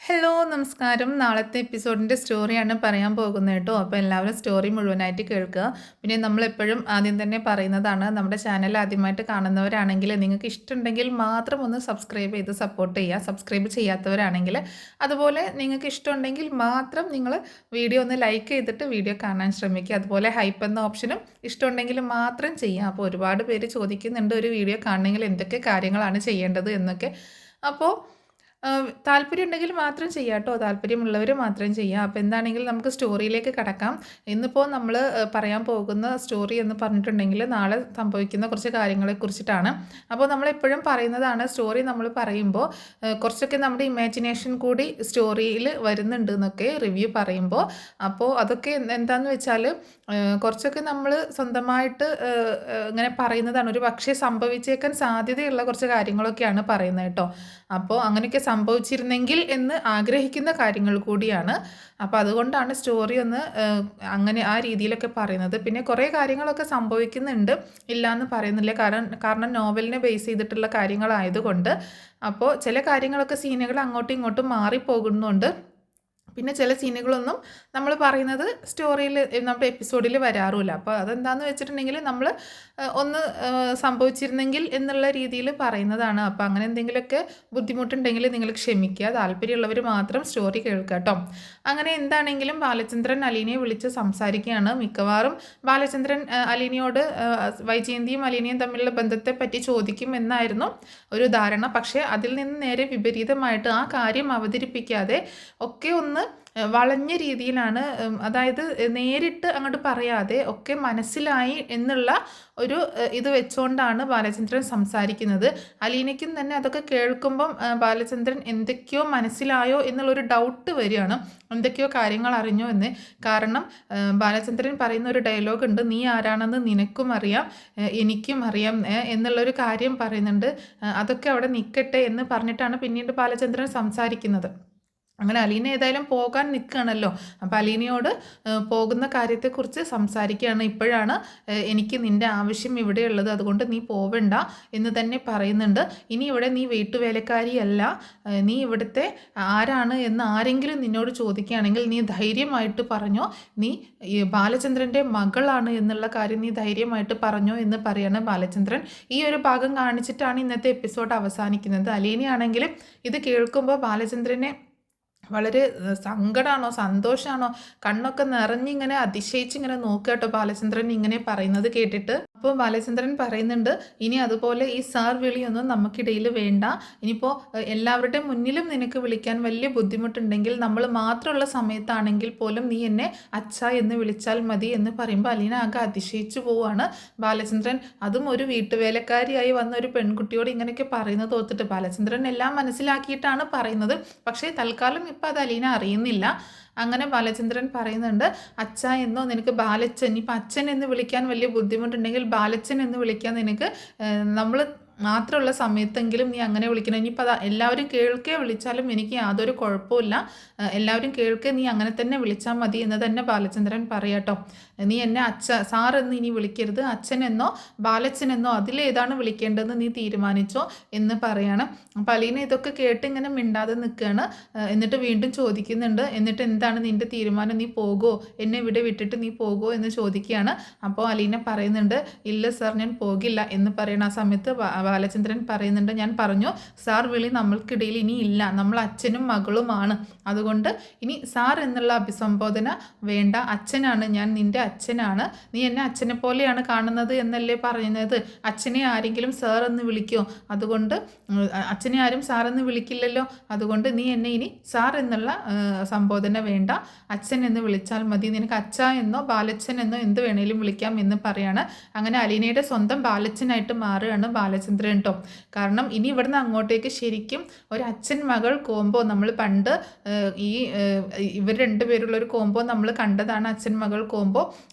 Hello നമസ്കാരം. നാളത്തെ എപ്പിസോഡിൻ്റെ സ്റ്റോറിയാണ് പറയാൻ പോകുന്നത് കേട്ടോ. അപ്പോൾ എല്ലാവരും സ്റ്റോറി മുഴുവനായിട്ട് കേൾക്കുക. പിന്നെ നമ്മളെപ്പോഴും ആദ്യം തന്നെ പറയുന്നതാണ്, നമ്മുടെ ചാനൽ ആദ്യമായിട്ട് കാണുന്നവരാണെങ്കിൽ നിങ്ങൾക്ക് ഇഷ്ടമുണ്ടെങ്കിൽ മാത്രം ഒന്ന് സബ്സ്ക്രൈബ് ചെയ്ത് സപ്പോർട്ട് ചെയ്യുക. സബ്സ്ക്രൈബ് ചെയ്യാത്തവരാണെങ്കിൽ അതുപോലെ നിങ്ങൾക്ക് ഇഷ്ടമുണ്ടെങ്കിൽ മാത്രം നിങ്ങൾ വീഡിയോ ഒന്ന് ലൈക്ക് ചെയ്തിട്ട് വീഡിയോ കാണാൻ ശ്രമിക്കുക. അതുപോലെ ഹൈപ്പ് എന്ന ഓപ്ഷനും ഇഷ്ടമുണ്ടെങ്കിൽ മാത്രം ചെയ്യുക. അപ്പോൾ ഒരുപാട് പേര് ചോദിക്കുന്നുണ്ട്, ഒരു വീഡിയോ കാണണമെങ്കിൽ എന്തൊക്കെ കാര്യങ്ങളാണ് ചെയ്യേണ്ടത് എന്നൊക്കെ. അപ്പോൾ താല്പര്യം ഉണ്ടെങ്കിൽ മാത്രം ചെയ്യാം കേട്ടോ. താല്പര്യമുള്ളവർ മാത്രം ചെയ്യാം. അപ്പോൾ എന്താണെങ്കിലും നമുക്ക് സ്റ്റോറിയിലേക്ക് കടക്കാം. ഇന്നിപ്പോൾ നമ്മൾ പറയാൻ പോകുന്ന സ്റ്റോറി എന്ന് പറഞ്ഞിട്ടുണ്ടെങ്കിൽ നാളെ സംഭവിക്കുന്ന കുറച്ച് കാര്യങ്ങളെക്കുറിച്ചിട്ടാണ്. അപ്പോൾ നമ്മളെപ്പോഴും പറയുന്നതാണ്, സ്റ്റോറി നമ്മൾ പറയുമ്പോൾ കുറച്ചൊക്കെ നമ്മുടെ ഇമാജിനേഷൻ കൂടി സ്റ്റോറിയിൽ വരുന്നുണ്ട് എന്നൊക്കെ റിവ്യൂ പറയുമ്പോൾ. അപ്പോൾ അതൊക്കെ എന്താണെന്ന് വെച്ചാൽ കുറച്ചൊക്കെ നമ്മൾ സ്വന്തമായിട്ട് ഇങ്ങനെ പറയുന്നതാണ്. ഒരു പക്ഷേ സംഭവിച്ചേക്കാൻ സാധ്യതയുള്ള കുറച്ച് കാര്യങ്ങളൊക്കെയാണ് പറയുന്നത് കേട്ടോ. അപ്പോൾ അങ്ങനെയൊക്കെ സംഭവിച്ചിരുന്നെങ്കിൽ എന്ന് ആഗ്രഹിക്കുന്ന കാര്യങ്ങൾ കൂടിയാണ്. അപ്പോൾ അതുകൊണ്ടാണ് സ്റ്റോറി ഒന്ന് അങ്ങനെ ആ രീതിയിലൊക്കെ പറയുന്നത്. പിന്നെ കുറേ കാര്യങ്ങളൊക്കെ സംഭവിക്കുന്നുണ്ട്, ഇല്ല എന്ന് പറയുന്നില്ല. കാരണം നോവലിനെ ബേസ് ചെയ്തിട്ടുള്ള കാര്യങ്ങളായതുകൊണ്ട് അപ്പോൾ ചില കാര്യങ്ങളൊക്കെ സീനുകൾ അങ്ങോട്ടും ഇങ്ങോട്ടും മാറിപ്പോകുന്നുണ്ട്. പിന്നെ ചില സീനുകളൊന്നും നമ്മൾ പറയുന്നത് സ്റ്റോറിയിൽ നമ്മുടെ എപ്പിസോഡിൽ വരാറുമില്ല. അപ്പോൾ അതെന്താണെന്ന് വെച്ചിട്ടുണ്ടെങ്കിൽ നമ്മൾ ഒന്ന് സംഭവിച്ചിരുന്നെങ്കിൽ എന്നുള്ള രീതിയിൽ പറയുന്നതാണ്. അപ്പോൾ അങ്ങനെ എന്തെങ്കിലുമൊക്കെ ബുദ്ധിമുട്ടുണ്ടെങ്കിൽ നിങ്ങൾ ക്ഷമിക്കുക. താല്പര്യമുള്ളവർ മാത്രം സ്റ്റോറി കേൾക്കുക കേട്ടോ. അങ്ങനെ എന്താണെങ്കിലും ബാലചന്ദ്രൻ അലീനയെ വിളിച്ച് സംസാരിക്കുകയാണ്. മിക്കവാറും ബാലചന്ദ്രൻ അലീനയോട് വൈജയന്തിയും അലീനയും തമ്മിലുള്ള ബന്ധത്തെപ്പറ്റി ചോദിക്കും എന്നായിരുന്നു ഒരു ധാരണ. പക്ഷേ അതിൽ നിന്ന് നേരെ വിപരീതമായിട്ട് ആ കാര്യം അവതരിപ്പിക്കാതെ ഒക്കെ ഒന്ന് വളഞ്ഞ രീതിയിലാണ്, അതായത് നേരിട്ട് അങ്ങോട്ട് പറയാതെ ഒക്കെ മനസ്സിലായി എന്നുള്ള ഒരു ഇത് വെച്ചുകൊണ്ടാണ് ബാലചന്ദ്രൻ സംസാരിക്കുന്നത്. അലീനയ്ക്കും തന്നെ അതൊക്കെ കേൾക്കുമ്പം ബാലചന്ദ്രൻ എന്തൊക്കെയോ മനസ്സിലായോ എന്നുള്ളൊരു ഡൗട്ട് വരികയാണ്, എന്തൊക്കെയോ കാര്യങ്ങൾ അറിഞ്ഞോ എന്ന്. കാരണം ബാലചന്ദ്രൻ പറയുന്ന ഒരു ഡയലോഗ് ഉണ്ട്, നീ ആരാണെന്ന് നിനക്കും അറിയാം എനിക്കും അറിയാം എന്നുള്ളൊരു കാര്യം പറയുന്നുണ്ട്. അതൊക്കെ അവിടെ നിൽക്കട്ടെ എന്ന് പറഞ്ഞിട്ടാണ് പിന്നീട് ബാലചന്ദ്രൻ സംസാരിക്കുന്നത്. അങ്ങനെ അലീന ഏതായാലും പോകാൻ നിൽക്കുകയാണല്ലോ. അപ്പോൾ അലീനയോട് പോകുന്ന കാര്യത്തെക്കുറിച്ച് സംസാരിക്കുകയാണ്. ഇപ്പോഴാണ് എനിക്ക് നിൻ്റെ ആവശ്യം ഇവിടെയുള്ളത്, അതുകൊണ്ട് നീ പോവണ്ട എന്ന് തന്നെ പറയുന്നുണ്ട്. ഇനി ഇവിടെ നീ വീട്ടുവേലക്കാരിയല്ല, നീ ഇവിടുത്തെ ആരാണ് എന്ന് ആരെങ്കിലും നിന്നോട് ചോദിക്കുകയാണെങ്കിൽ നീ ധൈര്യമായിട്ട് പറഞ്ഞോ, നീ ബാലചന്ദ്രൻ്റെ മകളാണ് എന്നുള്ള കാര്യം നീ ധൈര്യമായിട്ട് പറഞ്ഞോ എന്ന് പറയാണ് ബാലചന്ദ്രൻ. ഈ ഒരു ഭാഗം കാണിച്ചിട്ടാണ് ഇന്നത്തെ എപ്പിസോഡ് അവസാനിക്കുന്നത്. അലീനയാണെങ്കിൽ ഇത് കേൾക്കുമ്പോൾ ബാലചന്ദ്രനെ വളരെ സങ്കടമാണോ സന്തോഷമാണോ കണ്ണൊക്കെ നിറഞ്ഞിങ്ങനെ അതിശയിച്ചിങ്ങനെ നോക്കുക കേട്ടോ ബാലചന്ദ്രൻ ഇങ്ങനെ പറയുന്നത് കേട്ടിട്ട്. അപ്പോൾ ബാലചന്ദ്രൻ പറയുന്നുണ്ട്, ഇനി അതുപോലെ ഈ സാർ വിളിയൊന്നും നമുക്കിടയിൽ വേണ്ട. ഇനിയിപ്പോൾ എല്ലാവരുടെ മുന്നിലും നിനക്ക് വിളിക്കാൻ വലിയ ബുദ്ധിമുട്ടുണ്ടെങ്കിൽ നമ്മൾ മാത്രമുള്ള സമയത്താണെങ്കിൽ പോലും നീ എന്നെ അച്ഛ എന്ന് വിളിച്ചാൽ മതി എന്ന് പറയുമ്പോൾ അലീന ആകെ അതിശയിച്ചു പോവുകയാണ്. ബാലചന്ദ്രൻ അതും ഒരു വീട്ടുവേലക്കാരിയായി വന്ന ഒരു പെൺകുട്ടിയോട് ഇങ്ങനെയൊക്കെ പറയുന്നത് ഓർത്തിട്ട്. ബാലചന്ദ്രൻ എല്ലാം മനസ്സിലാക്കിയിട്ടാണ് പറയുന്നത്, പക്ഷേ തൽക്കാലം ഇപ്പം അത് അലീന അറിയുന്നില്ല. അങ്ങനെ ബാലചന്ദ്രൻ പറയുന്നുണ്ട്, അച്ഛ എന്നോ നിനക്ക് ബാലച്ചൻ, ഇപ്പം അച്ഛൻ എന്ന് വിളിക്കാൻ വലിയ ബുദ്ധിമുട്ടുണ്ടെങ്കിൽ ബാലച്ചൻ എന്ന് വിളിക്കാൻ നിനക്ക് നമ്മൾ മാത്രമുള്ള സമയത്തെങ്കിലും നീ അങ്ങനെ വിളിക്കണം. ഇനിയിപ്പോൾ അത് എല്ലാവരും കേൾക്കേ വിളിച്ചാലും എനിക്ക് യാതൊരു കുഴപ്പമില്ല, എല്ലാവരും കേൾക്കേ നീ അങ്ങനെ തന്നെ വിളിച്ചാൽ മതി എന്ന് തന്നെ ബാലചന്ദ്രൻ പറയാട്ടോ. നീ എന്നെ സാർ എന്ന് ഇനി വിളിക്കരുത്, അച്ഛനെന്നോ ബാലച്ചനെന്നോ അതിലേതാണ് വിളിക്കേണ്ടതെന്ന് നീ തീരുമാനിച്ചോ എന്ന് പറയാണ്. അപ്പോൾ അലീന ഇതൊക്കെ കേട്ട് ഇങ്ങനെ മിണ്ടാതെ നിൽക്കുകയാണ്. എന്നിട്ട് വീണ്ടും ചോദിക്കുന്നുണ്ട്, എന്നിട്ട് എന്താണ് നിൻ്റെ തീരുമാനം, നീ പോകുമോ, എന്നെ ഇവിടെ വിട്ടിട്ട് നീ പോകുമോ എന്ന് ചോദിക്കുകയാണ്. അപ്പോൾ അലീന പറയുന്നുണ്ട്, ഇല്ല സാർ ഞാൻ പോകില്ല എന്ന് പറയുന്ന ആ സമയത്ത് ബാലചന്ദ്രൻ പറയുന്നുണ്ട്, ഞാൻ പറഞ്ഞു സാർ വിളി നമ്മൾക്കിടയിൽ ഇനി ഇല്ല, നമ്മൾ അച്ഛനും മകളുമാണ്, അതുകൊണ്ട് ഇനി സാർ എന്നുള്ള അഭിസംബോധന വേണ്ട, അച്ഛനാണ് ഞാൻ, നിൻ്റെ അച്ഛനാണ്, നീ എന്നെ അച്ഛനെ പോലെയാണ് കാണുന്നത് എന്നല്ലേ പറയുന്നത്, അച്ഛനെ ആരെങ്കിലും സാർ എന്ന് വിളിക്കുമോ, അതുകൊണ്ട് അച്ഛനെ ആരും സാർ എന്ന് വിളിക്കില്ലല്ലോ, അതുകൊണ്ട് നീ എന്നെ ഇനി സാർ എന്നുള്ള സംബോധന വേണ്ട, അച്ഛൻ എന്ന് വിളിച്ചാൽ മതി, നിനക്ക് അച്ഛ എന്നോ ബാലച്ചൻ എന്നോ എന്ത് വേണേലും വിളിക്കാം എന്ന് പറയാണ്. അങ്ങനെ അലീനയുടെ സ്വന്തം ബാലച്ചനായിട്ട് മാറുകയാണ് ബാലചന്ദ്രൻ കേട്ടോ. കാരണം ഇനി ഇവിടുന്ന് അങ്ങോട്ടേക്ക് ശരിക്കും ഒരു അച്ഛൻ മകൾ കോംബോ നമ്മൾ പണ്ട് ഇവർ രണ്ടുപേരുള്ള ഒരു കോംബോ നമ്മൾ കണ്ടതാണ്, അച്ഛൻ മകൾ കോംബോ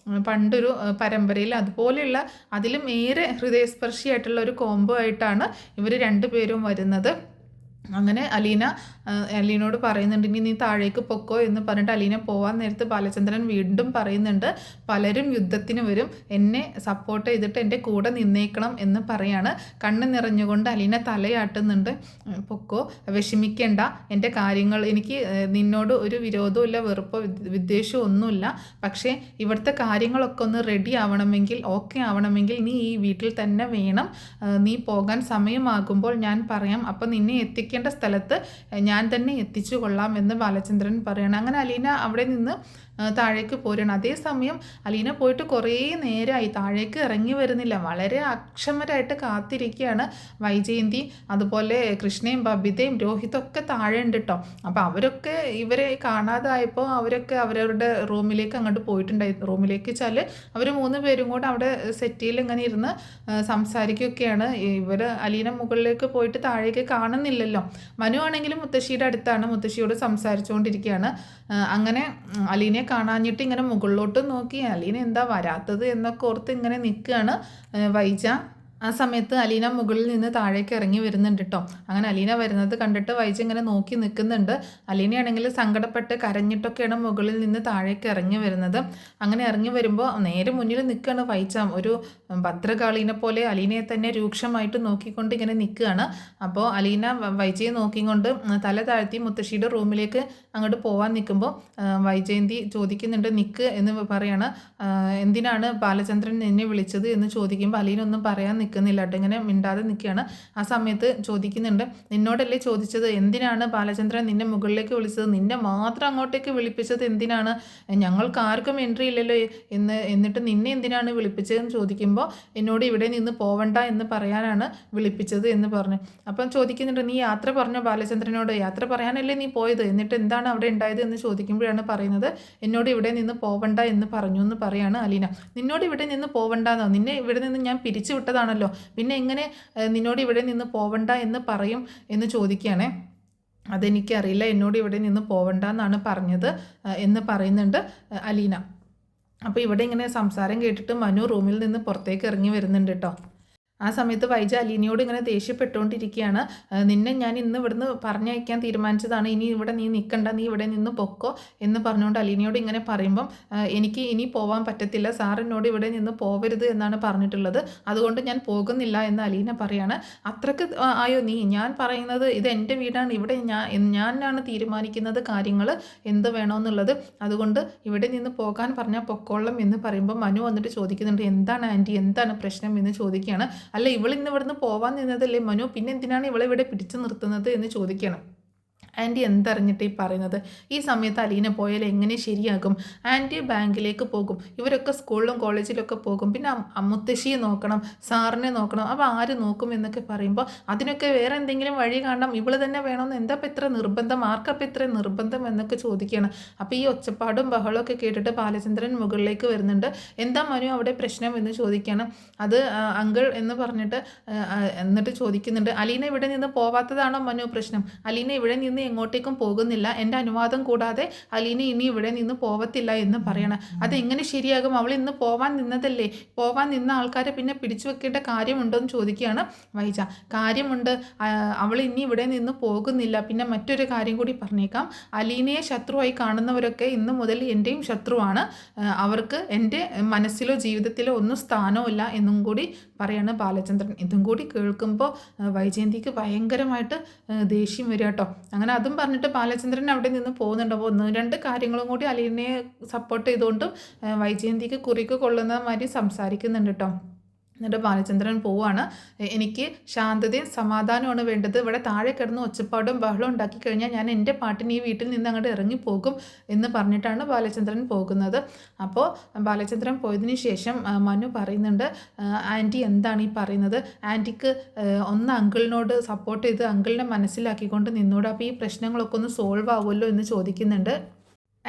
പണ്ടൊരു പരമ്പരയിൽ. അതുപോലെയുള്ള അതിലും ഏറെ ഹൃദയസ്പർശിയായിട്ടുള്ള ഒരു കോംബോ ആയിട്ടാണ് ഇവർ രണ്ടുപേരും വരുന്നത്. അങ്ങനെ അലീന അലീനോട് പറയുന്നുണ്ട് ഇനി നീ താഴേക്ക് പൊക്കോ എന്ന് പറഞ്ഞിട്ട് അലീന പോകാൻ നേരത്ത് ബാലചന്ദ്രൻ വീണ്ടും പറയുന്നുണ്ട് പലരും യുദ്ധത്തിന് വരും, എന്നെ സപ്പോർട്ട് ചെയ്തിട്ട് എൻ്റെ കൂടെ നിന്നേക്കണം എന്ന് പറയാണ്. കണ്ണ് നിറഞ്ഞുകൊണ്ട് അലീന തലയാട്ടുന്നുണ്ട്. പൊക്കോ, വിഷമിക്കേണ്ട, എൻ്റെ കാര്യങ്ങൾ എനിക്ക് നിന്നോട് ഒരു വിരോധവും ഇല്ല, വെറുപ്പോ വിദ്വേഷമോ ഒന്നുമില്ല. പക്ഷേ ഇവിടുത്തെ കാര്യങ്ങളൊക്കെ ഒന്ന് റെഡി ആവണമെങ്കിൽ, ഓക്കെ ആവണമെങ്കിൽ നീ ഈ വീട്ടിൽ തന്നെ വേണം. നീ പോകാൻ സമയമാകുമ്പോൾ ഞാൻ പറയാം, അപ്പം നിന്നെ എത്തിക്കേണ്ട സ്ഥലത്ത് ഞാൻ തന്നെ എത്തിച്ചു കൊള്ളാം എന്ന് ബാലചന്ദ്രൻ പറയണം. അങ്ങനെ അലീന അവിടെ നിന്ന് താഴേക്ക് പോരുകയാണ്. അതേസമയം അലീന പോയിട്ട് കുറേ നേരമായി, താഴേക്ക് ഇറങ്ങി വരുന്നില്ല. വളരെ അക്ഷമരായിട്ട് കാത്തിരിക്കുകയാണ് വൈജയന്തി, അതുപോലെ കൃഷ്ണയും ബബിതയും രോഹിതൊക്കെ താഴെ ഉണ്ട് കേട്ടോ. അപ്പോൾ അവരൊക്കെ ഇവരെ കാണാതായപ്പോൾ അവരൊക്കെ അവരവരുടെ റൂമിലേക്ക് അങ്ങോട്ട് പോയിട്ടുണ്ടായിരുന്നു. റൂമിലേക്ക് വെച്ചാൽ അവർ 3 പേരും കൂടെ അവിടെ സെറ്റിയിൽ ഇങ്ങനെ ഇരുന്ന് സംസാരിക്കുകയൊക്കെയാണ്. ഇവർ അലീന മുകളിലേക്ക് പോയിട്ട് താഴേക്ക് കാണുന്നില്ലല്ലോ. മനു ആണെങ്കിലും മുത്തശ്ശിയുടെ അടുത്താണ്, മുത്തശ്ശിയോട് സംസാരിച്ചുകൊണ്ടിരിക്കുകയാണ്. അങ്ങനെ അലീനയെ കാണാഞ്ഞിട്ട് ഇങ്ങനെ മുകളിലോട്ട് നോക്കി, അലീന എന്താ വരാത്തത് എന്നൊക്കെ ഓർത്ത് ഇങ്ങനെ നിൽക്കുകയാണ് വൈജ. ആ സമയത്ത് അലീന മുകളിൽ നിന്ന് താഴേക്ക് ഇറങ്ങി വരുന്നുണ്ട് കേട്ടോ. അങ്ങനെ അലീന വരുന്നത് കണ്ടിട്ട് വൈജ ഇങ്ങനെ നോക്കി നിൽക്കുന്നുണ്ട്. അലീനയാണെങ്കിൽ സങ്കടപ്പെട്ട് കരഞ്ഞിട്ടൊക്കെയാണ് മുകളിൽ നിന്ന് താഴേക്ക് ഇറങ്ങി വരുന്നത്. അങ്ങനെ ഇറങ്ങി വരുമ്പോൾ നേരെ മുന്നിൽ നിൽക്കുകയാണ് വൈജ, ഒരു ഭദ്രകാളീനെ പോലെ അലീനയെ തന്നെ രൂക്ഷമായിട്ട് നോക്കിക്കൊണ്ട് ഇങ്ങനെ നിൽക്കുകയാണ്. അപ്പോൾ അലീന വൈജയെ നോക്കിക്കൊണ്ട് തല താഴ്ത്തി മുത്തശ്ശിയുടെ റൂമിലേക്ക് അങ്ങോട്ട് പോകാൻ നിൽക്കുമ്പോൾ വൈജയന്തി ചോദിക്കുന്നുണ്ട്, നിൽക്ക് എന്ന് പറയാണ്. എന്തിനാണ് ബാലചന്ദ്രൻ എന്നെ വിളിച്ചത് എന്ന് ചോദിക്കുമ്പോൾ അലീന ഒന്നും പറയാൻ നിൽക്കുന്നില്ല കേട്ടോ, ഇങ്ങനെ മിണ്ടാതെ നിൽക്കുകയാണ്. ആ സമയത്ത് ചോദിക്കുന്നുണ്ട്, നിന്നോടല്ലേ ചോദിച്ചത്, എന്തിനാണ് ബാലചന്ദ്രൻ നിന്നെ മുകളിലേക്ക് വിളിച്ചത്, നിന്നെ മാത്രം അങ്ങോട്ടേക്ക് വിളിപ്പിച്ചത് എന്തിനാണ്, ഞങ്ങൾക്ക് ആർക്കും എൻട്രി ഇല്ലല്ലോ എന്നിട്ട് നിന്നെ എന്തിനാണ് വിളിപ്പിച്ചതെന്ന് ചോദിക്കുമ്പോൾ എന്നോട് ഇവിടെ നിന്ന് പോവണ്ട എന്ന് പറയാനാണ് വിളിപ്പിച്ചത് എന്ന് പറഞ്ഞു. അപ്പം ചോദിക്കുന്നുണ്ട്, നീ യാത്ര പറഞ്ഞോ ബാലചന്ദ്രനോട്, യാത്ര പറയാനല്ലേ നീ പോയത്, എന്നിട്ട് എന്താണ് അവിടെ ഉണ്ടായത് എന്ന് ചോദിക്കുമ്പോഴാണ് പറയുന്നത്, എന്നോട് ഇവിടെ നിന്ന് പോവണ്ട എന്ന് പറഞ്ഞു എന്ന് പറയാണ് അലീന. നിന്നോട് ഇവിടെ നിന്ന് പോവണ്ടെന്നോ, നിന്നെ ഇവിടെ നിന്ന് ഞാൻ പിരിച്ചു വിട്ടതാണല്ലോ, പിന്നെ എങ്ങനെ നിന്നോട് ഇവിടെ നിന്ന് പോവണ്ട എന്ന് പറയും എന്ന് ചോദിക്കുകയാണേ. അതെനിക്കറിയില്ല, എന്നോട് ഇവിടെ നിന്ന് പോവണ്ട എന്നാണ് പറഞ്ഞത് എന്ന് പറയുന്നുണ്ട് അലീന. അപ്പോൾ ഇവിടെ ഇങ്ങനെ സംസാരം കേട്ടിട്ട് മനു റൂമിൽ നിന്ന് പുറത്തേക്ക് ഇറങ്ങി വരുന്നുണ്ട് കേട്ടോ. ആ സമയത്ത് വൈജ അലീനയോട് ഇങ്ങനെ ദേഷ്യപ്പെട്ടുകൊണ്ടിരിക്കുകയാണ്. നിന്നെ ഞാൻ ഇന്ന് ഇവിടുന്ന് പറഞ്ഞയക്കാൻ തീരുമാനിച്ചതാണ്, ഇനി ഇവിടെ നീ നിൽക്കണ്ട, നീ ഇവിടെ നിന്ന് പൊക്കോ എന്ന് പറഞ്ഞുകൊണ്ട് അലീനയോട് ഇങ്ങനെ പറയുമ്പം എനിക്ക് ഇനി പോവാൻ പറ്റത്തില്ല, സാറിനോട് ഇവിടെ നിന്ന് പോവരുത് എന്നാണ് പറഞ്ഞിട്ടുള്ളത്, അതുകൊണ്ട് ഞാൻ പോകുന്നില്ല എന്ന് അലീന പറയാണ്. അത്രക്ക് ആയോ നീ, ഞാൻ പറയുന്നത് ഇത് എൻ്റെ വീടാണ്, ഇവിടെ ഞാനാണ് തീരുമാനിക്കുന്നത് കാര്യങ്ങൾ എന്ത് വേണമെന്നുള്ളത്, അതുകൊണ്ട് ഇവിടെ നിന്ന് പോകാൻ പറഞ്ഞാൽ പൊക്കോളം എന്ന് പറയുമ്പോൾ മനു വന്നിട്ട് ചോദിക്കുന്നുണ്ട്, എന്താണ് ആൻറ്റി, എന്താണ് പ്രശ്നം എന്ന് ചോദിക്കുകയാണ്. അല്ല, ഇവളിന്ന് ഇവിടുന്ന് പോവാൻ നിന്നതല്ലേ മനു, പിന്നെ എന്തിനാണ് ഇവളെ ഇവിടെ പിടിച്ചു നിർത്തുന്നത് എന്ന് ചോദിക്കണം. ആൻറ്റി എന്തറിഞ്ഞിട്ട് ഈ പറയുന്നത്, ഈ സമയത്ത് അലീന പോയാൽ എങ്ങനെ ശരിയാകും, ആൻറ്റി ബാങ്കിലേക്ക് പോകും, ഇവരൊക്കെ സ്കൂളിലും കോളേജിലൊക്കെ പോകും, പിന്നെ മുത്തശ്ശിയെ നോക്കണം, സാറിനെ നോക്കണം, അപ്പോൾ ആര് നോക്കും എന്നൊക്കെ പറയുമ്പോൾ അതിനൊക്കെ വേറെ എന്തെങ്കിലും വഴി കാണണം, ഇവള് തന്നെ വേണമെന്ന് എന്താ ഇപ്പം ഇത്ര നിർബന്ധം, ആർക്കപ്പം ഇത്ര നിർബന്ധം എന്നൊക്കെ ചോദിക്കുകയാണ്. അപ്പോൾ ഈ ഒച്ചപ്പാടും ബഹളമൊക്കെ കേട്ടിട്ട് ബാലചന്ദ്രൻ മുകളിലേക്ക് വരുന്നുണ്ട്. എന്താ മനു അവിടെ പ്രശ്നം എന്ന് ചോദിക്കുകയാണ്. അത് അങ്കിൾ എന്ന് പറഞ്ഞിട്ട് എന്നിട്ട് ചോദിക്കുന്നുണ്ട്, അലീന ഇവിടെ നിന്ന് പോവാത്തതാണോ മനു പ്രശ്നം, അലീന ഇവിടെ നിന്ന് എങ്ങോട്ടേക്കും പോകുന്നില്ല, എൻ്റെ അനുവാദം കൂടാതെ അലീന ഇനി ഇവിടെ നിന്ന് പോവത്തില്ല എന്ന് പറയണം. അതെങ്ങനെ ശരിയാകും, അവൾ ഇന്ന് പോവാൻ നിന്നതല്ലേ, പോവാൻ നിന്ന ആൾക്കാരെ പിന്നെ പിടിച്ചു വെക്കേണ്ട കാര്യമുണ്ടോ എന്ന് ചോദിക്കുകയാണ് വൈജ. കാര്യമുണ്ട്, അവൾ ഇനി ഇവിടെ നിന്ന് പോകുന്നില്ല. പിന്നെ മറ്റൊരു കാര്യം കൂടി പറഞ്ഞേക്കാം, അലീനയെ ശത്രുവായി കാണുന്നവരൊക്കെ ഇന്ന് മുതൽ എൻ്റെയും ശത്രുവാണ്, അവർക്ക് എൻ്റെ മനസ്സിലോ ജീവിതത്തിലോ ഒന്നും സ്ഥാനമില്ല എന്നും കൂടി പറയാണ് ബാലചന്ദ്രൻ. ഇതും കൂടി കേൾക്കുമ്പോൾ വൈജയന്തിക്ക് ഭയങ്കരമായിട്ട് ദേഷ്യം വരിക കേട്ടോ. അങ്ങനെ അതും പറഞ്ഞിട്ട് ബാലചന്ദ്രൻ അവിടെ നിന്ന് പോകുന്നുണ്ട്. അപ്പോൾ 1-2 കാര്യങ്ങളും കൂടി അലീനയെ സപ്പോർട്ട് ചെയ്തുകൊണ്ടും വൈജയന്തിക്ക് കുറിക്ക് കൊള്ളുന്ന മാതിരി സംസാരിക്കുന്നുണ്ട് കേട്ടോ. എന്നിട്ട് ബാലചന്ദ്രൻ പോവാണ്. എനിക്ക് ശാന്തതയും സമാധാനമാണ് വേണ്ടത്, ഇവിടെ താഴെ കിടന്ന് ഒച്ചപ്പാടും ബഹളം ഉണ്ടാക്കി കഴിഞ്ഞാൽ ഞാൻ എൻ്റെ പാട്ടിന് ഈ വീട്ടിൽ നിന്ന് അങ്ങോട്ട് ഇറങ്ങിപ്പോകും എന്ന് പറഞ്ഞിട്ടാണ് ബാലചന്ദ്രൻ പോകുന്നത്. അപ്പോൾ ബാലചന്ദ്രൻ പോയതിന് ശേഷം മനു പറയുന്നുണ്ട്, ആൻറ്റി എന്താണ് ഈ പറയുന്നത്, ആൻറ്റിക്ക് ഒന്ന് അങ്കിളിനോട് സപ്പോർട്ട് ചെയ്ത് അങ്കിളിനെ മനസ്സിലാക്കിക്കൊണ്ട് നിന്നോട്, അപ്പോൾ ഈ പ്രശ്നങ്ങളൊക്കെ ഒന്ന് സോൾവ് ആവുമല്ലോ എന്ന് ചോദിക്കുന്നുണ്ട്.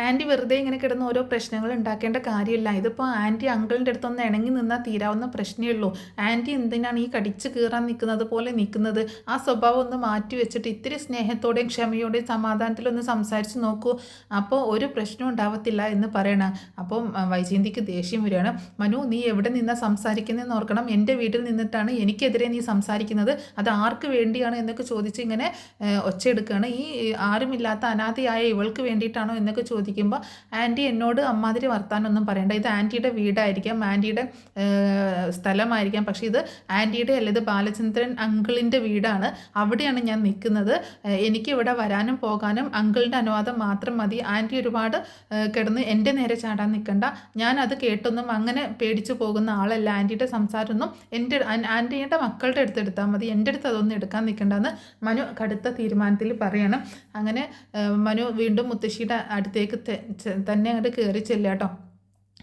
ആൻറ്റി വെറുതെ ഇങ്ങനെ കിടന്ന് ഓരോ പ്രശ്നങ്ങൾ ഉണ്ടാക്കേണ്ട കാര്യമില്ല. ഇതിപ്പോൾ ആൻറ്റി അങ്കിളിൻ്റെ അടുത്തൊന്ന് ഇണങ്ങി നിന്നാൽ തീരാവുന്ന പ്രശ്നമേ ഉള്ളൂ. ആൻറ്റി എന്തിനാണ് ഈ കടിച്ച് കീറാൻ നിൽക്കുന്നത് പോലെ നിൽക്കുന്നത്? ആ സ്വഭാവം ഒന്ന് മാറ്റി വെച്ചിട്ട് ഇത്തിരി സ്നേഹത്തോടെയും ക്ഷമയോടെയും സമാധാനത്തിലൊന്ന് സംസാരിച്ച് നോക്കൂ. അപ്പോൾ ഒരു പ്രശ്നം ഉണ്ടാവത്തില്ല എന്ന് പറയണം. അപ്പം വൈജയന്തിക്ക് ദേഷ്യം വരികയാണ്. മനു, നീ എവിടെ നിന്നാണ് സംസാരിക്കുന്നതെന്ന് ഓർക്കണം. എൻ്റെ വീട്ടിൽ നിന്നിട്ടാണ് എനിക്കെതിരെ നീ സംസാരിക്കുന്നത്. അത് ആർക്ക് വേണ്ടിയാണ് എന്നൊക്കെ ചോദിച്ച് ഇങ്ങനെ ഒച്ചയെടുക്കുകയാണ്. ഈ ആരുമില്ലാത്ത അനാഥയായ ഇവൾക്ക് വേണ്ടിയിട്ടാണോ എന്നൊക്കെ ചോദിക്കുമ്പോൾ ആൻറ്റി എന്നോട് അമ്മാതിരി വർത്താനൊന്നും പറയണ്ട. ഇത് ആൻറ്റിയുടെ വീടായിരിക്കാം, ആൻറ്റിയുടെ സ്ഥലമായിരിക്കാം. പക്ഷേ ഇത് ആൻറ്റിയുടെ അല്ല, ഇത് ബാലചന്ദ്രൻ അങ്കിളിൻ്റെ വീടാണ്. അവിടെയാണ് ഞാൻ നിൽക്കുന്നത്. എനിക്ക് ഇവിടെ വരാനും പോകാനും അങ്കിളിൻ്റെ അനുവാദം മാത്രം മതി. ആൻറ്റി ഒരുപാട് കിടന്ന് എൻ്റെ നേരെ ചാടാൻ നിൽക്കണ്ട. ഞാൻ അത് കേട്ടൊന്നും അങ്ങനെ പേടിച്ചു പോകുന്ന ആളല്ല. ആൻറ്റിയുടെ സംസാരമൊന്നും ആൻറ്റിയുടെ മക്കളുടെ അടുത്ത് എടുത്താൽ മതി, എൻ്റെ അടുത്ത് അതൊന്നും എടുക്കാൻ നിൽക്കണ്ടെന്ന് മനു കടുത്ത തീരുമാനത്തിൽ പറയണം. അങ്ങനെ മനു വീണ്ടും മുത്തശ്ശിയുടെ അടുത്തേക്ക് തന്നെ അങ്ങോട്ട് കയറി ചെല്ലുക കേട്ടോ.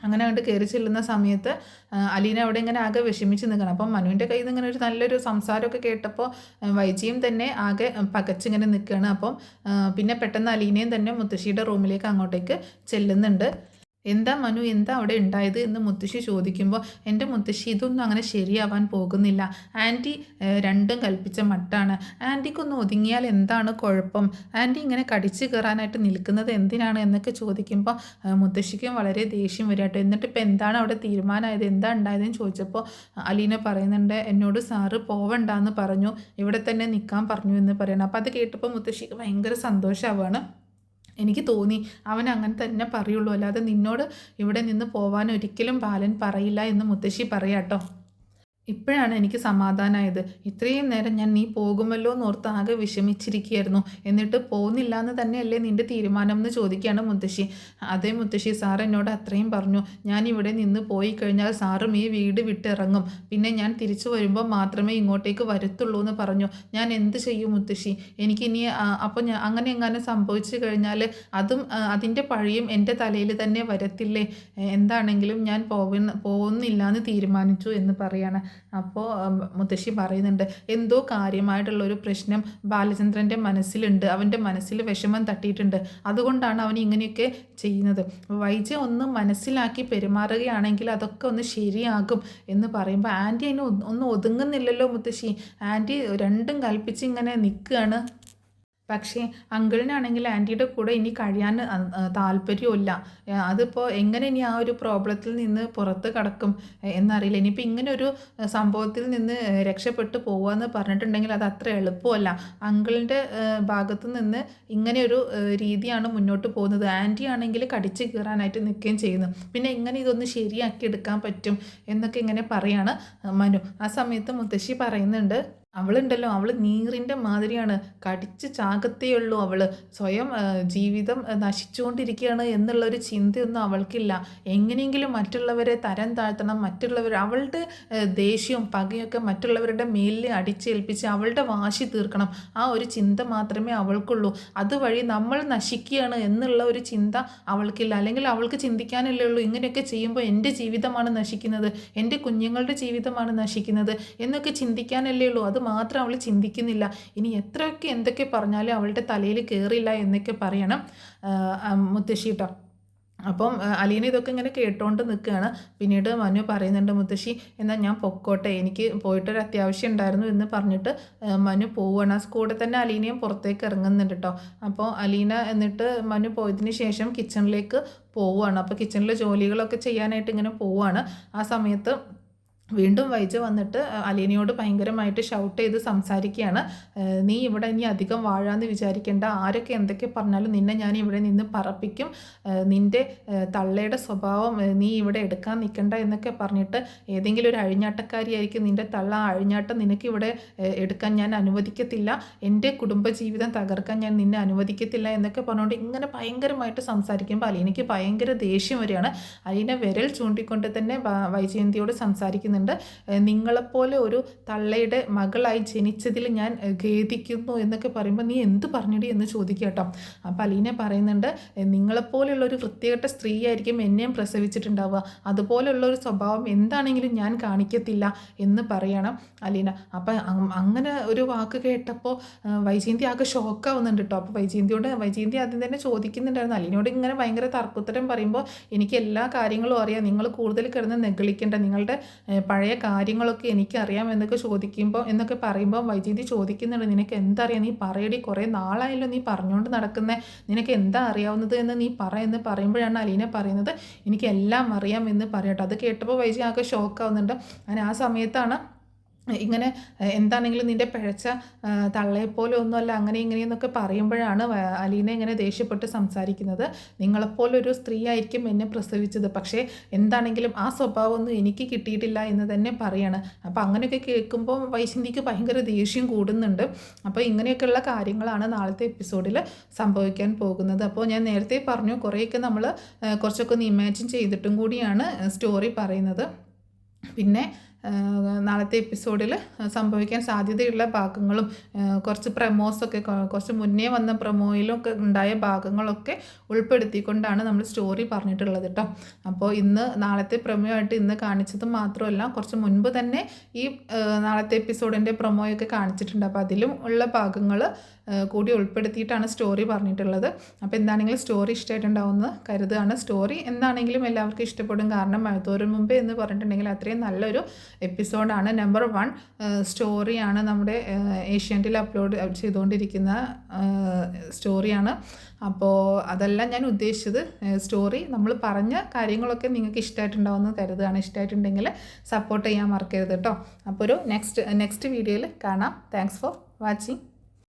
അങ്ങനെ അങ്ങോട്ട് കയറി ചെല്ലുന്ന സമയത്ത് അലീന അവിടെ ഇങ്ങനെ ആകെ വിഷമിച്ച് നിൽക്കണം. അപ്പം മനുവിൻ്റെ കയ്യിൽ നിന്ന് ഇങ്ങനെ ഒരു നല്ലൊരു സംസാരമൊക്കെ കേട്ടപ്പോൾ വൈജിയും തന്നെ ആകെ പകച്ചിങ്ങനെ നിൽക്കുകയാണ്. അപ്പം പിന്നെ പെട്ടെന്ന് അലീനയും തന്നെ മുത്തശ്ശിയുടെ റൂമിലേക്ക് അങ്ങോട്ടേക്ക് ചെല്ലുന്നുണ്ട്. എന്താ മനു, എന്താ അവിടെ ഉണ്ടായത് എന്ന് മുത്തശ്ശി ചോദിക്കുമ്പോൾ, എൻ്റെ മുത്തശ്ശി, ഇതൊന്നും അങ്ങനെ ശരിയാവാൻ പോകുന്നില്ല. ആൻറ്റി രണ്ടും കൽപ്പിച്ച മട്ടാണ്. ആൻറ്റിക്കൊന്ന് ഒതുങ്ങിയാൽ എന്താണ് കുഴപ്പം? ആൻറ്റി ഇങ്ങനെ കടിച്ചു കയറാനായിട്ട് നിൽക്കുന്നത് എന്തിനാണ് എന്നൊക്കെ ചോദിക്കുമ്പോൾ മുത്തശ്ശിക്കും വളരെ ദേഷ്യം വരാട്ടോ. എന്നിട്ട് ഇപ്പം എന്താണ് അവിടെ തീരുമാനമായത്, എന്താ ഉണ്ടായതെന്ന് ചോദിച്ചപ്പോൾ അലീന പറയുന്നുണ്ട്, എന്നോട് സാറ് പോവണ്ടെന്ന് പറഞ്ഞു, ഇവിടെ തന്നെ നിൽക്കാൻ പറഞ്ഞു എന്ന് പറയണം. അപ്പോൾ അത് കേട്ടപ്പോൾ മുത്തശ്ശിക്ക് ഭയങ്കര സന്തോഷമാവുകയാണ്. എനിക്ക് തോന്നി അവൻ അങ്ങനെ തന്നെ പറയുള്ളൂ, അല്ലാതെ നിന്നോട് ഇവിടെ നിന്ന് പോവാൻ ഒരിക്കലും ബാലൻ പറയില്ല എന്ന് മുത്തശ്ശി പറയാട്ടോ. ഇപ്പോഴാണ് എനിക്ക് സമാധാനമായത്. ഇത്രയും നേരം ഞാൻ നീ പോകുമല്ലോ എന്നോർത്ത് ആകെ വിഷമിച്ചിരിക്കുകയായിരുന്നു. എന്നിട്ട് പോകുന്നില്ല എന്ന് തന്നെയല്ലേ നിൻ്റെ തീരുമാനം എന്ന് ചോദിക്കുകയാണ് മുത്തശ്ശി. അതേ മുത്തശ്ശി, സാർ എന്നോട് അത്രയും പറഞ്ഞു. ഞാൻ ഇവിടെ നിന്ന് പോയി കഴിഞ്ഞാൽ സാറും ഈ വീട് വിട്ടിറങ്ങും. പിന്നെ ഞാൻ തിരിച്ചു വരുമ്പോൾ മാത്രമേ ഇങ്ങോട്ടേക്ക് വരത്തുള്ളൂ എന്ന് പറഞ്ഞു. ഞാൻ എന്ത് ചെയ്യും മുത്തശ്ശി? എനിക്കിനി അപ്പോൾ ഞാൻ അങ്ങനെ എങ്ങാനും സംഭവിച്ചു കഴിഞ്ഞാൽ അതിൻ്റെ പഴിയും എൻ്റെ തലയിൽ തന്നെ വരത്തില്ലേ? എന്താണെങ്കിലും ഞാൻ പോകുന്നില്ല എന്ന് തീരുമാനിച്ചു എന്ന് പറയാണ്. അപ്പോൾ മുത്തശ്ശി പറയുന്നുണ്ട്, എന്തോ കാര്യമായിട്ടുള്ളൊരു പ്രശ്നം ബാലചന്ദ്രൻ്റെ മനസ്സിലുണ്ട്. അവൻ്റെ മനസ്സിൽ വിഷമം തട്ടിയിട്ടുണ്ട്. അതുകൊണ്ടാണ് അവൻ ഇങ്ങനെയൊക്കെ ചെയ്യുന്നത്. വൈജ ഒന്ന് മനസ്സിലാക്കി പെരുമാറുകയാണെങ്കിൽ അതൊക്കെ ഒന്ന് ശരിയാകും എന്ന് പറയുമ്പോൾ ആൻറ്റി അതിന് ഒന്നും ഒതുങ്ങുന്നില്ലല്ലോ മുത്തശ്ശി. ആൻറ്റി രണ്ടും കൽപ്പിച്ച് ഇങ്ങനെ നിൽക്കുകയാണ്. പക്ഷേ അങ്കിളിനാണെങ്കിൽ ആൻറ്റിയുടെ കൂടെ ഇനി കഴിയാൻ താല്പര്യമില്ല. അതിപ്പോൾ എങ്ങനെ ഇനി ആ ഒരു പ്രോബ്ലത്തിൽ നിന്ന് പുറത്ത് കടക്കും എന്നറിയില്ല. ഇനിയിപ്പോൾ ഇങ്ങനെ ഒരു സംഭവത്തിൽ നിന്ന് രക്ഷപ്പെട്ടു പോവുകയെന്ന് പറഞ്ഞിട്ടുണ്ടെങ്കിൽ അത് അത്ര എളുപ്പമല്ല. അങ്കിളിൻ്റെ ഭാഗത്തു നിന്ന് ഇങ്ങനെയൊരു രീതിയാണ് മുന്നോട്ട് പോകുന്നത്. ആൻറ്റി ആണെങ്കിൽ കടിച്ച് കീറാനായിട്ട് നിൽക്കുകയും ചെയ്യുന്നു. പിന്നെ എങ്ങനെ ഇതൊന്ന് ശരിയാക്കി എടുക്കാൻ പറ്റും എന്നൊക്കെ ഇങ്ങനെ പറയാണ് മനു. ആ സമയത്ത് മുത്തശ്ശി പറയുന്നുണ്ട്, അവളുണ്ടല്ലോ, അവൾ നീറിൻ്റെ മാതിരിയാണ്, കടിച്ച് ചാകത്തേയുള്ളൂ. അവൾ സ്വയം ജീവിതം നശിച്ചുകൊണ്ടിരിക്കുകയാണ് എന്നുള്ളൊരു ചിന്തയൊന്നും അവൾക്കില്ല. എങ്ങനെയെങ്കിലും മറ്റുള്ളവരെ തരം താഴ്ത്തണം, അവളുടെ ദേഷ്യവും പകയൊക്കെ മറ്റുള്ളവരുടെ മേലിൽ അടിച്ചേൽപ്പിച്ച് അവളുടെ വാശി തീർക്കണം. ആ ഒരു ചിന്ത മാത്രമേ അവൾക്കുള്ളൂ. അതുവഴി നമ്മൾ നശിക്കുകയാണ് എന്നുള്ള ഒരു ചിന്ത അവൾക്കില്ല. അല്ലെങ്കിൽ അവൾക്ക് ചിന്തിക്കാനല്ലേ ഉള്ളൂ, ഇങ്ങനെയൊക്കെ ചെയ്യുമ്പോൾ എൻ്റെ ജീവിതമാണ് നശിക്കുന്നത്, എൻ്റെ കുഞ്ഞുങ്ങളുടെ ജീവിതമാണ് നശിക്കുന്നത് എന്നൊക്കെ ചിന്തിക്കാനല്ലേ ഉള്ളൂ. അത് മാത്രം അവൾ ചിന്തിക്കുന്നില്ല. ഇനി എത്രയൊക്കെ എന്തൊക്കെ പറഞ്ഞാലും അവളുടെ തലയിൽ കയറില്ല എന്നൊക്കെ പറയണം മുത്തശ്ശി കേട്ടോ. അപ്പം അലീന ഇതൊക്കെ ഇങ്ങനെ കേട്ടോണ്ട് നിൽക്കുകയാണ്. പിന്നീട് മനു പറയുന്നുണ്ട്, മുത്തശ്ശി എന്നാൽ ഞാൻ പൊക്കോട്ടെ, എനിക്ക് പോയിട്ടൊരു അത്യാവശ്യം ഉണ്ടായിരുന്നു എന്ന് പറഞ്ഞിട്ട് മനു പോവുകയാണ്. ആ കൂടെ തന്നെ അലീനയും പുറത്തേക്ക് ഇറങ്ങുന്നുണ്ട് കേട്ടോ. അപ്പോൾ അലീന എന്നിട്ട് മനു പോയതിന് ശേഷം കിച്ചണിലേക്ക് പോവുകയാണ്. അപ്പോൾ കിച്ചണിലെ ജോലികളൊക്കെ ചെയ്യാനായിട്ട് ഇങ്ങനെ പോവുകയാണ്. ആ സമയത്ത് വീണ്ടും വൈജ വന്നിട്ട് അലീനയോട് ഭയങ്കരമായിട്ട് ഷൗട്ട് ചെയ്ത് സംസാരിക്കുകയാണ്. നീ ഇവിടെ ഇനി അധികം വാഴാന്ന് വിചാരിക്കേണ്ട, ആരൊക്കെ എന്തൊക്കെ പറഞ്ഞാലും നിന്നെ ഞാൻ ഇവിടെ നിന്ന് പറപ്പിക്കും, നിൻ്റെ തള്ളയുടെ സ്വഭാവം നീ ഇവിടെ എടുക്കാൻ നിൽക്കണ്ട എന്നൊക്കെ പറഞ്ഞിട്ട്, ഏതെങ്കിലും ഒരു അഴിഞ്ഞാട്ടക്കാരിയായിരിക്കും നിൻ്റെ തള്ള, ആ അഴിഞ്ഞാട്ടം നിനക്ക് ഇവിടെ എടുക്കാൻ ഞാൻ അനുവദിക്കത്തില്ല, എൻ്റെ കുടുംബജീവിതം തകർക്കാൻ ഞാൻ നിന്നെ അനുവദിക്കത്തില്ല എന്നൊക്കെ പറഞ്ഞുകൊണ്ട് ഇങ്ങനെ ഭയങ്കരമായിട്ട് സംസാരിക്കുമ്പോൾ അലീനയ്ക്ക് ഭയങ്കര ദേഷ്യം വരികയാണ്. അലീന വിരൽ ചൂണ്ടിക്കൊണ്ട് തന്നെ വൈജയന്തിയോട് സംസാരിക്കുന്നുണ്ട്. പറയുന്നുണ്ട്, നിങ്ങളെപ്പോലെ ഒരു തള്ളയുടെ മകളായി ജനിച്ചതിൽ ഞാൻ ഖേദിക്കുന്നു എന്നൊക്കെ പറയുമ്പോൾ നീ എന്ത് പറഞ്ഞിടി എന്ന് ചോദിക്കുക കേട്ടോ. അപ്പോൾ അലീന പറയുന്നുണ്ട്, നിങ്ങളെപ്പോലെയുള്ള ഒരു വൃത്തികെട്ട സ്ത്രീ ആയിരിക്കും എന്നെയും പ്രസവിച്ചിട്ടുണ്ടാവുക, അതുപോലെയുള്ള ഒരു സ്വഭാവം എന്താണെങ്കിലും ഞാൻ കാണിക്കത്തില്ല എന്ന് പറയണം അലീന. അപ്പം അങ്ങനെ ഒരു വാക്ക് കേട്ടപ്പോൾ വൈജയന്തി ആകെ ഷോക്കാവുന്നുണ്ട് കേട്ടോ. അപ്പോൾ വൈജയന്തി ആദ്യം തന്നെ ചോദിക്കുന്നുണ്ടായിരുന്നു, അലീനോട് ഇങ്ങനെ ഭയങ്കര തർക്കുത്തരം പറയുമ്പോൾ എനിക്ക് എല്ലാ കാര്യങ്ങളും അറിയാം, നിങ്ങൾ കൂടുതൽ കിടന്ന് നെഗളിക്കേണ്ട, നിങ്ങളുടെ പഴയ കാര്യങ്ങളൊക്കെ എനിക്കറിയാം എന്നൊക്കെ പറയുമ്പോൾ വൈജയന്തി ചോദിക്കുന്നുണ്ട്, നിനക്ക് എന്തറിയാം, നീ പറയടി, കുറേ നാളായല്ലോ നീ പറഞ്ഞുകൊണ്ട് നടക്കുന്നേ, നിനക്ക് എന്താ അറിയാവുന്നത് എന്ന് നീ എന്ന് പറയുമ്പോഴാണ് അലീന പറയുന്നത്, എനിക്ക് എല്ലാം അറിയാം എന്ന് പറയട്ടെ. അത് കേട്ടപ്പോൾ വൈജി ആകെ ഷോക്കാവുന്നുണ്ട്. അങ്ങനെ ആ സമയത്താണ് ഇങ്ങനെ എന്താണെങ്കിലും നിൻ്റെ പിഴച്ച തള്ളയെപ്പോലെ ഒന്നുമല്ല അങ്ങനെ ഇങ്ങനെയെന്നൊക്കെ പറയുമ്പോഴാണ് അലീന ഇങ്ങനെ ദേഷ്യപ്പെട്ട് സംസാരിക്കുന്നത്. നിങ്ങളെപ്പോലൊരു സ്ത്രീ ആയിരിക്കും എന്നെ പ്രസവിച്ചത്, പക്ഷേ എന്താണെങ്കിലും ആ സ്വഭാവമൊന്നും എനിക്ക് കിട്ടിയിട്ടില്ല എന്ന് തന്നെ പറയാണ്. അപ്പോൾ അങ്ങനെയൊക്കെ കേൾക്കുമ്പോൾ വൈശന്തിക്ക് ഭയങ്കര ദേഷ്യം കൂടുന്നുണ്ട്. അപ്പോൾ ഇങ്ങനെയൊക്കെയുള്ള കാര്യങ്ങളാണ് നാളത്തെ എപ്പിസോഡിൽ സംഭവിക്കാൻ പോകുന്നത്. അപ്പോൾ ഞാൻ നേരത്തെ പറഞ്ഞു, കുറേയൊക്കെ നമ്മൾ കുറച്ചൊക്കെ ഒന്ന് ഇമാജിൻ ചെയ്തിട്ടും കൂടിയാണ് സ്റ്റോറി പറയുന്നത്. പിന്നെ നാളത്തെ എപ്പിസോഡിൽ സംഭവിക്കാൻ സാധ്യതയുള്ള ഭാഗങ്ങളും കുറച്ച് പ്രമോസൊക്കെ കുറച്ച് മുന്നേ വന്ന പ്രമോയിലൊക്കെ ഉണ്ടായ ഭാഗങ്ങളൊക്കെ ഉൾപ്പെടുത്തിക്കൊണ്ടാണ് നമ്മൾ സ്റ്റോറി പറഞ്ഞിട്ടുള്ളത് കേട്ടോ. അപ്പോൾ നാളത്തെ പ്രമോയായിട്ട് ഇന്ന് കാണിച്ചത് മാത്രമല്ല, കുറച്ച് മുൻപ് തന്നെ ഈ നാളത്തെ എപ്പിസോഡിൻ്റെ പ്രമോയൊക്കെ കാണിച്ചിട്ടുണ്ട്. അപ്പോൾ അതിലും ഉള്ള ഭാഗങ്ങൾ കൂടി ഉൾപ്പെടുത്തിയിട്ടാണ് സ്റ്റോറി പറഞ്ഞിട്ടുള്ളത്. അപ്പോൾ എന്താണെങ്കിലും സ്റ്റോറി ഇഷ്ടമായിട്ടുണ്ടാവുമെന്ന് കരുതുകയാണ്. സ്റ്റോറി എന്താണെങ്കിലും എല്ലാവർക്കും ഇഷ്ടപ്പെടും, കാരണം മഴത്തോരും മുമ്പേ എന്ന് പറഞ്ഞിട്ടുണ്ടെങ്കിൽ അത്രയും നല്ലൊരു എപ്പിസോഡാണ്. നമ്പർ 1 സ്റ്റോറിയാണ്, നമ്മുടെ ഏഷ്യാനെറ്റിൽ അപ്ലോഡ് ചെയ്തുകൊണ്ടിരിക്കുന്ന സ്റ്റോറിയാണ്. അപ്പോൾ അതല്ല ഞാൻ ഉദ്ദേശിച്ചത്, സ്റ്റോറി നമ്മൾ പറഞ്ഞ കാര്യങ്ങളൊക്കെ നിങ്ങൾക്ക് ഇഷ്ടമായിട്ടുണ്ടാവുമെന്ന് കരുതുകയാണ്. ഇഷ്ടമായിട്ടുണ്ടെങ്കിൽ സപ്പോർട്ട് ചെയ്യാൻ മറക്കരുത് കേട്ടോ. അപ്പോൾ ഒരു നെക്സ്റ്റ് വീഡിയോയിൽ കാണാം. Thanks for watching.